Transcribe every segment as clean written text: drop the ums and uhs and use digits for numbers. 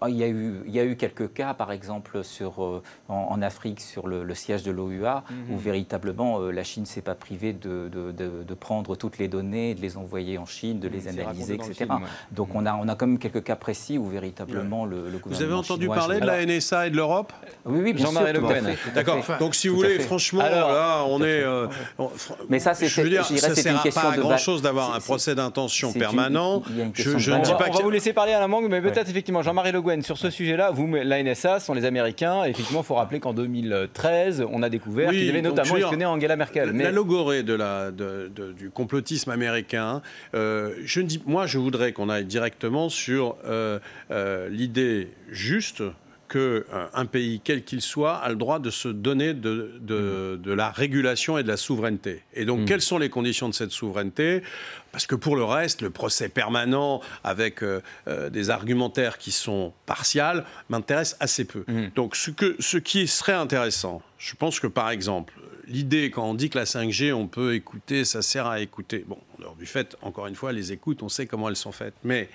Il y a eu quelques cas, par exemple, en Afrique, sur le siège de l'OUA, où véritablement la Chine ne s'est pas privée de prendre toutes les données, de les envoyer en Chine, de les analyser, etc. Donc on a quand même quelques cas précis où véritablement le gouvernement Vous avez entendu chinois parler de la NSA et de l'Europe? Oui, bien sûr. Jean-Marie Le Pen. D'accord. Donc si vous voulez, franchement, là, on est... Mais ça, je veux dire, ça ne sert pas à grand-chose d'avoir un procès d'intention permanent. Je ne dis pas on va vous laisser parler à la mangue, mais peut-être effectivement, Jean-Marie Le Guen, sur ce sujet-là, la NSA sont les Américains. Effectivement, il faut rappeler qu'en 2013, on a découvert qu'ils avaient notamment espionné Angela Merkel. La logorée du complotisme américain, moi je voudrais qu'on aille directement sur l'idée juste qu'un pays, quel qu'il soit, a le droit de se donner de la régulation et de la souveraineté. Et donc, quelles sont les conditions de cette souveraineté? Parce que pour le reste, le procès permanent avec des argumentaires qui sont partials m'intéresse assez peu. Donc, ce qui serait intéressant, je pense que, par exemple, l'idée, quand on dit que la 5G, on peut écouter, ça sert à écouter. Bon, alors du fait, encore une fois, les écoutes, on sait comment elles sont faites. Mais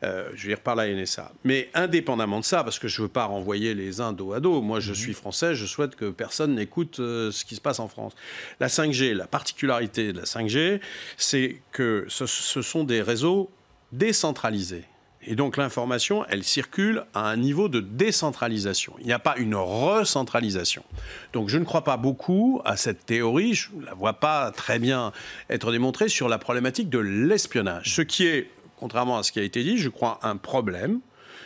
je veux dire par la NSA. Mais indépendamment de ça, parce que je ne veux pas renvoyer les uns dos à dos, moi je suis français, je souhaite que personne n'écoute ce qui se passe en France. La 5G, la particularité de la 5G, c'est que ce sont des réseaux décentralisés. Et donc l'information, elle circule à un niveau de décentralisation. Il n'y a pas une recentralisation. Donc je ne crois pas beaucoup à cette théorie, je ne la vois pas très bien être démontrée sur la problématique de l'espionnage. Ce qui est, contrairement à ce qui a été dit, je crois un problème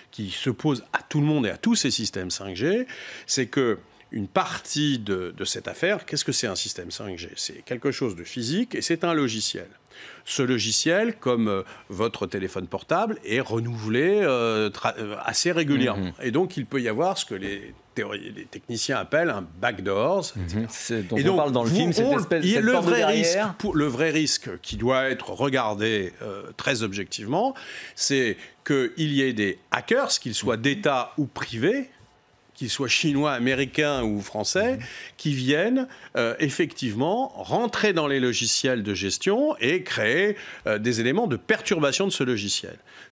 qui se pose à tout le monde et à tous ces systèmes 5G, c'est que une partie de cette affaire, qu'est-ce que c'est un système 5G? C'est quelque chose de physique et c'est un logiciel. Ce logiciel, comme votre téléphone portable, est renouvelé assez régulièrement. Et donc, il peut y avoir ce que les techniciens appellent un backdoor. Dont on parle dans le film, cette espèce de porte de derrière. Le vrai risque qui doit être regardé très objectivement, c'est qu'il y ait des hackers, qu'ils soient d'État ou privés, qu'ils soient chinois, américains ou français, qui viennent effectivement rentrer dans les logiciels de gestion et créer des éléments de perturbation de ce logiciel.